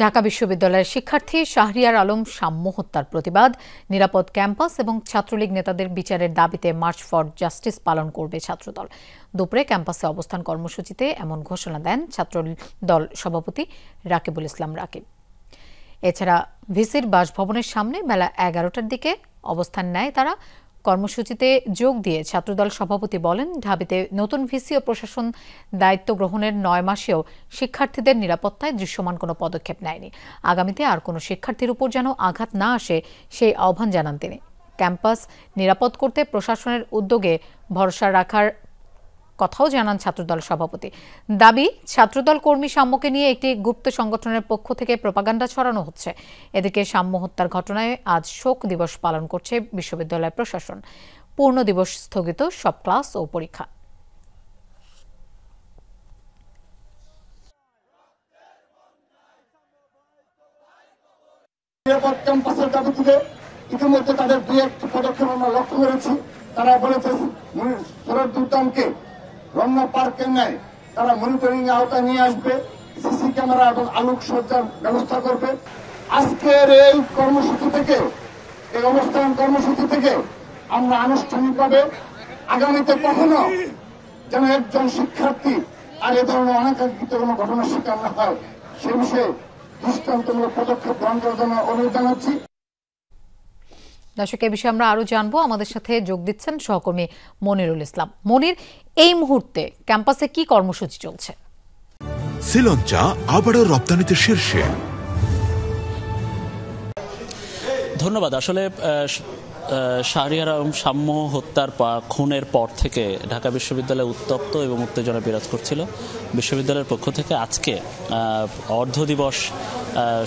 ঢাকা বিশ্ববিদ্যালয়ের শিক্ষার্থী শাহরিয়ার আলম সাম্য হত্যার প্রতিবাদ, নিরাপদ ক্যাম্পাস এবং ছাত্রলীগ নেতাদের বিচারের দাবিতে মার্চ ফর জাস্টিস পালন করবে ছাত্রদল। দুপুরে ক্যাম্পাসে অবস্থান কর্মসূচিতে এমন ঘোষণা দেন ছাত্রদল সভাপতি রাকিবুল ইসলাম রাকিব। এছাড়া ভিসির বাসভবনের সামনে বেলা 11টার দিকে অবস্থান নেয় তারা। কর্মসূচিতে যোগ দিয়ে ছাত্রদল সভাপতি বলেন, ঢাবিতে নতুন ভিসি ও প্রশাসন দায়িত্ব গ্রহণের 9 মাসেও শিক্ষার্থীদের নিরাপত্তায় দৃশ্যমান কোনো পদক্ষেপ নেয়নি। আগামীতে আর কোনো শিক্ষার্থীর উপর যেন আঘাত না আসে সেই আহ্বান জানান তিনি। ক্যাম্পাস নিরাপদ করতে প্রশাসনের উদ্যোগে ভরসা রাখার কথাও জানান ছাত্রদল সভাপতি। দাবি, ছাত্রদল কর্মী সাম্যকে নিয়ে একটি গুপ্ত সংগঠনের পক্ষ থেকে প্রোপাগান্ডা ছড়ানো হচ্ছে। এদিকে সাম্য হত্যার ঘটনায় আজ শোক দিবস পালন করছে বিশ্ববিদ্যালয় প্রশাসন। পূর্ণ দিবস স্থগিত সব ক্লাস ও পরীক্ষা। ক্যাম্পাসের দাবিতে ইতিমধ্যে তাদের দুই একটি পদক্ষেপ আমরা লক্ষ্য করেছি। তারা বলেছে দুর্দানকে রমনা পার্কের ন্যায় তারা মনিটরিং আওতায় নিয়ে আসবে, সিসি ক্যামেরা এবং আলোক সজ্জার ব্যবস্থা করবে। আজকের এই কর্মসূচি থেকে, এই অবস্থান কর্মসূচি থেকে আমরা আনুষ্ঠানিকভাবে আগামীতে কখনো যেন একজন শিক্ষার্থী আর এ ধরনের অনাকাঙ্ক্ষিত কোনো ঘটনার শিকার না হয় সে বিষয়ে দৃষ্টান্তমূলক পদক্ষেপ গ্রহণ করার জন্য অনুরোধ জানাচ্ছি। দর্শক, এ বিষয়ে আমরা আরো জানবো। আমাদের সাথে যোগ দিচ্ছেন সহকর্মী মনিরুল ইসলাম। মনির, এই মুহূর্তে ক্যাম্পাসে কি কর্মসূচি চলছে? শ্রীলঙ্কা আবারও রপ্তানিতে শীর্ষে। ধন্যবাদ। আসলে শাহরিয়ার আলম সাম্য হত্যার খুনের পর থেকে ঢাকা বিশ্ববিদ্যালয়ে উত্তপ্ত এবং উত্তেজনা বিরাজ করছিল। বিশ্ববিদ্যালয়ের পক্ষ থেকে আজকে অর্ধ দিবস,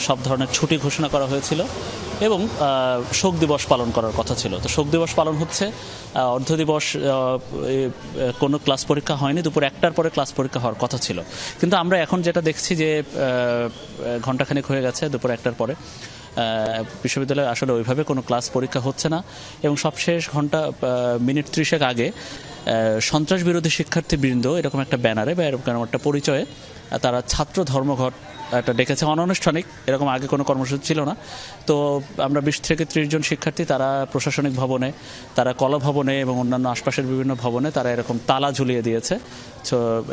সব ধরনের ছুটি ঘোষণা করা হয়েছিল এবং শোক দিবস পালন করার কথা ছিল। তো শোক দিবস পালন হচ্ছে, অর্ধ দিবস কোনো ক্লাস পরীক্ষা হয়নি, দুপুর 1টার পরে ক্লাস পরীক্ষা হওয়ার কথা ছিল। কিন্তু আমরা এখন যেটা দেখছি যে ঘণ্টাখানেক হয়ে গেছে দুপুর 1টার পরে বিশ্ববিদ্যালয়ে আসলে ওইভাবে কোনো ক্লাস পরীক্ষা হচ্ছে না এবং সবশেষ মিনিট 30 আগে সন্ত্রাস বিরোধী শিক্ষার্থীবৃন্দ এরকম একটা ব্যানারে বা এরকম একটা পরিচয়ে তারা ছাত্র ধর্মঘট একটা ডেকেছে, অনানুষ্ঠানিক, এরকম আগে কোনো কর্মসূচি ছিল না। তো আমরা 20 থেকে 30 জন শিক্ষার্থী তারা প্রশাসনিক ভবনে, তারা কলা ভবনে এবং অন্যান্য আশপাশের বিভিন্ন ভবনে তারা এরকম তালা ঝুলিয়ে দিয়েছে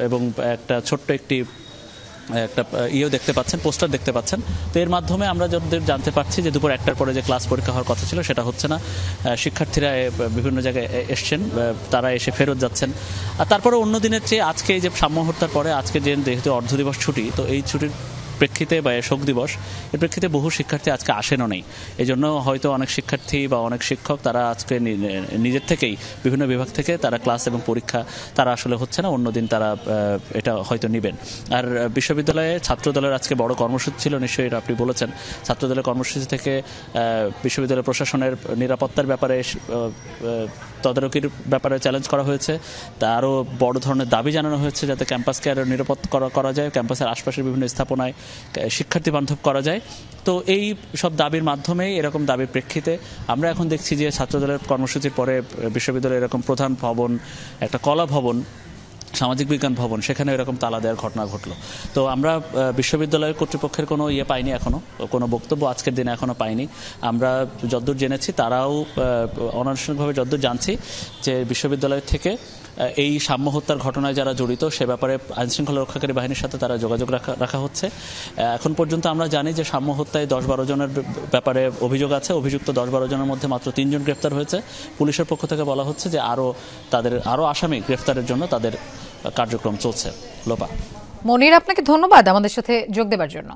এবং একটা ছোট্ট একটা ইয়েও দেখতে পাচ্ছেন, পোস্টার দেখতে পাচ্ছেন। তো এর মাধ্যমে আমরা যতদূর জানতে পারছি যে দুপুর 1টার পরে যে ক্লাস পরীক্ষা হওয়ার কথা ছিল সেটা হচ্ছে না। শিক্ষার্থীরা বিভিন্ন জায়গায় এসছেন, তারা এসে ফেরত যাচ্ছেন। আর তারপরে অন্য দিনের চেয়ে আজকে এই যে সাম্য হত্যার পরে আজকে যেহেতু অর্ধ দিবস ছুটি, তো এই ছুটির প্রেক্ষিতে বা শোক দিবস এর প্রেক্ষিতে বহু শিক্ষার্থী আজকে আসেনও নেই। এই জন্য হয়তো অনেক শিক্ষার্থী বা অনেক শিক্ষক তারা আজকে নিজের থেকেই বিভিন্ন বিভাগ থেকে তারা ক্লাস এবং পরীক্ষা তারা আসলে হচ্ছে না, অন্যদিন তারা এটা হয়তো নেবেন। আর বিশ্ববিদ্যালয়ে ছাত্রদলের আজকে বড় কর্মসূচি ছিল, নিশ্চয়ই আপনি বলেছেন। ছাত্রদলের কর্মসূচি থেকে বিশ্ববিদ্যালয় প্রশাসনের নিরাপত্তার ব্যাপারে, তদারকির ব্যাপারে চ্যালেঞ্জ করা হয়েছে। তা আরও বড় ধরনের দাবি জানানো হয়েছে যাতে ক্যাম্পাসকে আরও নিরাপদ করা যায়, ক্যাম্পাসের আশপাশের বিভিন্ন স্থাপনায় শিক্ষার্থী বান্ধব করা যায়। তো এই সব দাবির মাধ্যমে, এরকম দাবির প্রেক্ষিতে আমরা এখন দেখছি যে ছাত্রদলের কর্মসূচির পরে বিশ্ববিদ্যালয়ের এরকম প্রধান ভবন, একটা কলা ভবন, সামাজিক বিজ্ঞান ভবন, সেখানে এরকম তালা দেওয়ার ঘটনা ঘটলো। তো আমরা বিশ্ববিদ্যালয়ের কর্তৃপক্ষের কোনো পাইনি, এখনও কোনো বক্তব্য আজকের দিনে এখনও পাইনি। আমরা যতদূর জেনেছি, তারাও অনানুষ্ঠানিকভাবে যতদূর জানছি যে বিশ্ববিদ্যালয় থেকে এই সাম্য হত্যার ঘটনায় যারা জড়িত সে ব্যাপারে আইনশৃঙ্খলা রক্ষাকারী বাহিনীর সাথে তারা যোগাযোগ রাখা হচ্ছে। এখন পর্যন্ত আমরা জানি যে সাম্য হত্যায় 10-12 জনের ব্যাপারে অভিযোগ আছে। অভিযুক্ত 10-12 জনের মধ্যে মাত্র 3 জন গ্রেফতার হয়েছে। পুলিশের পক্ষ থেকে বলা হচ্ছে যে আরও আসামি গ্রেফতারের জন্য তাদের কার্যক্রম চলছে। লোপা। মনির, আপনাকে ধন্যবাদ আমাদের সাথে যোগ দেওয়ার জন্য।